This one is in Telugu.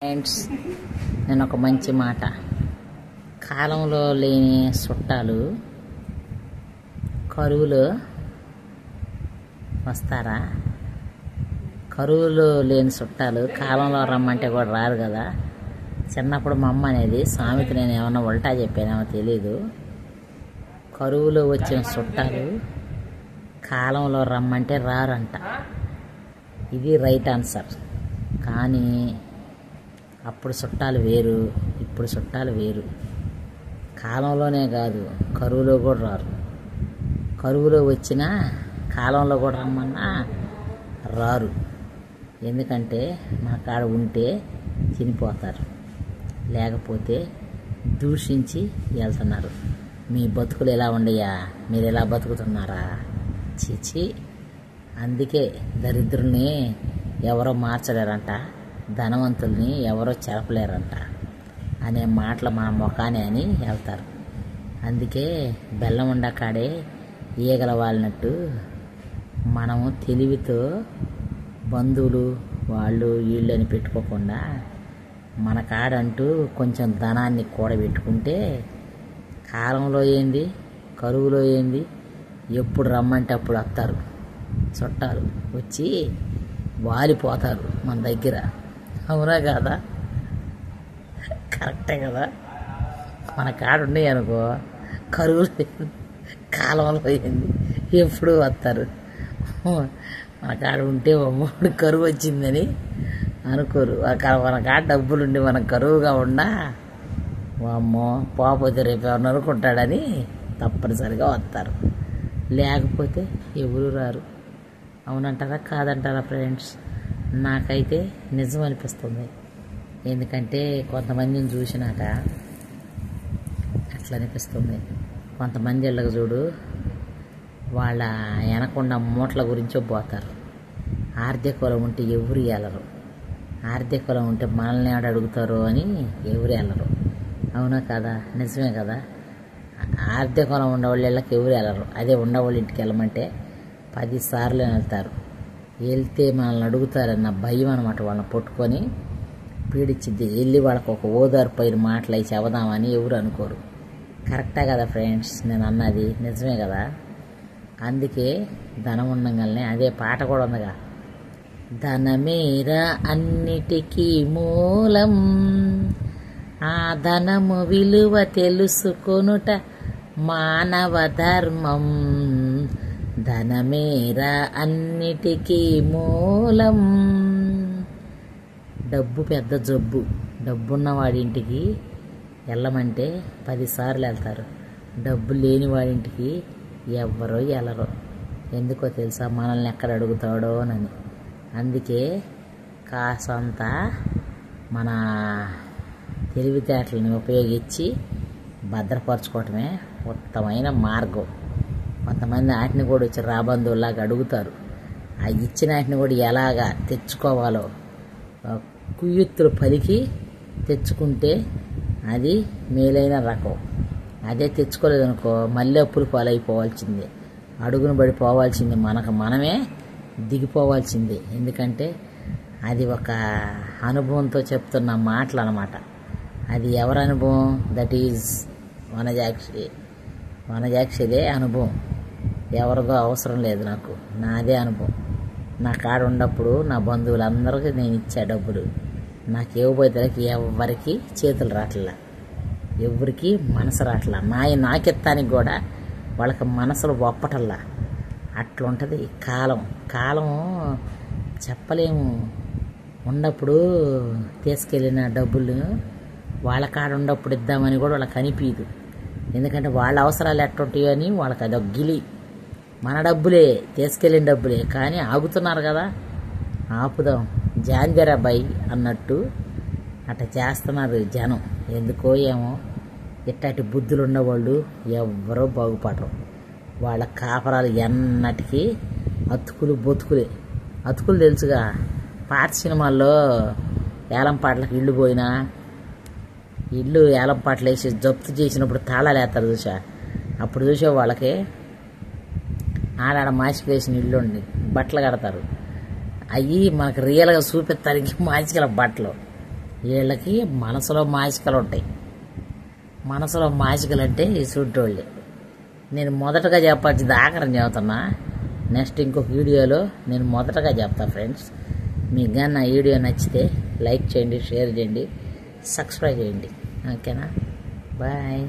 ఫ్రెండ్స్, నేను ఒక మంచి మాట, కాలంలో లేని చుట్టాలు కరువులో వస్తారా? కరువులో లేని చుట్టాలు కాలంలో రమ్మంటే కూడా రారు కదా. చిన్నప్పుడు మా అమ్మ అనేది సామెత, నేను ఏమన్నా ఉల్టా చెప్పానేమో తెలీదు. కరువులో వచ్చిన చుట్టాలు కాలంలో రమ్మంటే రారంట. ఇది రైట్ ఆన్సర్. కానీ అప్పుడు చుట్టాలు వేరు, ఇప్పుడు చుట్టాలు వేరు. కాలంలోనే కాదు, కరువులో కూడా రారు. కరువులో వచ్చినా కాలంలో కూడా రమ్మన్నా రారు. ఎందుకంటే మన కాడ ఉంటే చనిపోతారు, లేకపోతే దూషించి వెళ్తున్నారు. మీ బతుకులు ఎలా ఉండయా, మీరు ఎలా బతుకుతున్నారా? చీచి. అందుకే దరిద్రుల్ని ఎవరో మార్చలేరంట, ధనవంతుల్ని ఎవరో చెరపలేరంట అనే మాటలు మా ముఖానే అని వెళ్తారు. అందుకే బెల్లం ఉండకాడే ఈగల వాలినట్టు మనము తెలివితో బంధువులు వాళ్ళు వీళ్ళు అని పెట్టుకోకుండా మన కాడంటూ కొంచెం ధనాన్ని కూడబెట్టుకుంటే కాలంలో ఏంది, కరువులో ఏంది, ఎప్పుడు రమ్మంటే అప్పుడు వస్తారు చుట్టాలు. వచ్చి వాలిపోతారు మన దగ్గర. అవునా కాదా? కరెక్టే కదా. మన కాడ ఉన్నాయి అనుకో, కరువు కాలంలో ఏంది ఎప్పుడు వస్తారు. మన కాడ ఉంటే మూడు కరువు వచ్చిందని అనుకోరు. మన కాడ డబ్బులుండి మనం కరువుగా ఉన్నా అమ్మో పోకపోతే రేపు ఎవరిని అనుకుంటాడని తప్పనిసరిగా వస్తారు, లేకపోతే ఎవరు రారు. అవునంటారా కాదంటారా ఫ్రెండ్స్? నాకైతే నిజం అనిపిస్తుంది. ఎందుకంటే కొంతమందిని చూసినాక అట్లా అనిపిస్తుంది. కొంతమంది ఇళ్ళకి చూడు, వాళ్ళ వెనకుండా మూటల గురించో పోతారు. ఆర్థిక కులం ఉంటే ఎవరు వెళ్ళరు, ఆర్థిక కులం ఉంటే మనల్ని ఎవడు అడుగుతారో అని ఎవరు వెళ్ళరు. అవునా కదా? నిజమే కదా. ఆర్థిక కులం ఉండేవాళ్ళు ఇళ్ళకి ఎవరు వెళ్ళరు. అదే ఉండేవాళ్ళ ఇంటికి వెళ్ళమంటే 10 సార్లు వెళ్తారు. వెళ్తే మనల్ని అడుగుతారన్న భయం అనమాట. వాళ్ళని పట్టుకొని పీడిచ్చిద్ది. వెళ్ళి వాళ్ళకు ఒక ఓదార్పైన మాటలు అయి చెబదామని ఎవరు అనుకోరు. కరెక్టా కదా ఫ్రెండ్స్? నేను అన్నది నిజమే కదా. అందుకే ధనం ఉండగానే అదే పాట కూడా ఉందిగా, ధనమేరా అన్నిటికీ మూలం, ఆ ధనము విలువ తెలుసుకొనుట మానవ ధర్మం, ధనమేరా అన్నిటికీ మూలం. డబ్బు పెద్ద జబ్బు. డబ్బున్న వాడింటికి వెళ్ళమంటే 10 సార్లు వెళ్తారు. డబ్బు లేని వాడింటికి ఎవ్వరో వెళ్ళరు. ఎందుకో తెలుసా? మనల్ని ఎక్కడ అడుగుతాడో అని. అందుకే కాసంత మన తెలివితేటలను ఉపయోగించి భద్రపరచుకోవటమే ఉత్తమైన మార్గం. కొంతమంది వాటిని కూడా వచ్చి రాబంధువులాగా అడుగుతారు. ఆ ఇచ్చిన వాటిని కూడా ఎలాగా తెచ్చుకోవాలో కుయుత్తులు పలికి తెచ్చుకుంటే అది మేలైన రకం. అదే తెచ్చుకోలేదనుకో మళ్ళీ అప్పులు పాలైపోవాల్సిందే, అడుగును పడిపోవాల్సిందే, మనకు మనమే దిగిపోవాల్సిందే. ఎందుకంటే అది ఒక అనుభవంతో చెప్తున్న మాటలు అన్నమాట. అది ఎవరి అనుభవం? దట్ ఈజ్ వనజాక్షిదే అనుభవం. ఎవరిదో అవసరం లేదు నాకు, నాదే అనుభవం. నా కాడ ఉన్నప్పుడు నా బంధువులందరికీ నేను ఇచ్చా డబ్బులు. నాకు ఇవ్వబోయేసరికి ఎవరికి చేతులు రావట్లా, ఎవరికి మనసు రావట్లా. నాకెత్తానికి కూడా వాళ్ళకి మనసులు ఒప్పటల్లా. అట్లుంటుంది కాలం. కాలం చెప్పలేము. ఉన్నప్పుడు తీసుకెళ్ళిన డబ్బులు వాళ్ళ కాడ ఉన్నప్పుడు ఇద్దామని కూడా వాళ్ళకి అనిపించదు. ఎందుకంటే వాళ్ళ అవసరాలు ఎట్టుంటాయో అని వాళ్ళకి అదొక గిలి. మన డబ్బులే, తీసుకెళ్ళిన డబ్బులే, కానీ ఆగుతున్నారు కదా, ఆపుదాం జాంజరాబాయి అన్నట్టు అట్లా చేస్తున్నారు జనం. ఎందుకో ఏమో ఇట్లాంటి బుద్ధులు ఉన్నవాళ్ళు ఎవ్వరూ బాగుపడరు. వాళ్ళ కాపరాలు ఎన్నటికీ అతుకులు బతుకులే. అతుకులు తెలుసుగా, పాత సినిమాల్లో ఏలం పాటలకు ఇళ్ళు పోయినా, ఇల్లు ఏలం పాటలు వేసి జప్తు చేసినప్పుడు తాళాలు వేస్తారు చూసా, అప్పుడు చూసే వాళ్ళకి ఆడాడ మాసికి వేసిన ఇల్లు ఉండి బట్టలు కడతారు. అవి మనకు రియల్గా చూపిస్తానికి మాసికల బట్టలు. వీళ్ళకి మనసులో మాసికలు ఉంటాయి. మనసులో మాసికలు అంటే ఈ చూడోళ్ళే. నేను మొదటగా చెప్పాల్సింది ఆఖరణ చెబుతున్నా. నెక్స్ట్ ఇంకొక వీడియోలో నేను మొదటగా చెప్తా ఫ్రెండ్స్. మీకు కానీ నా వీడియో నచ్చితే లైక్ చేయండి, షేర్ చేయండి, సబ్స్క్రైబ్ చేయండి. ఓకేనా? బాయ్.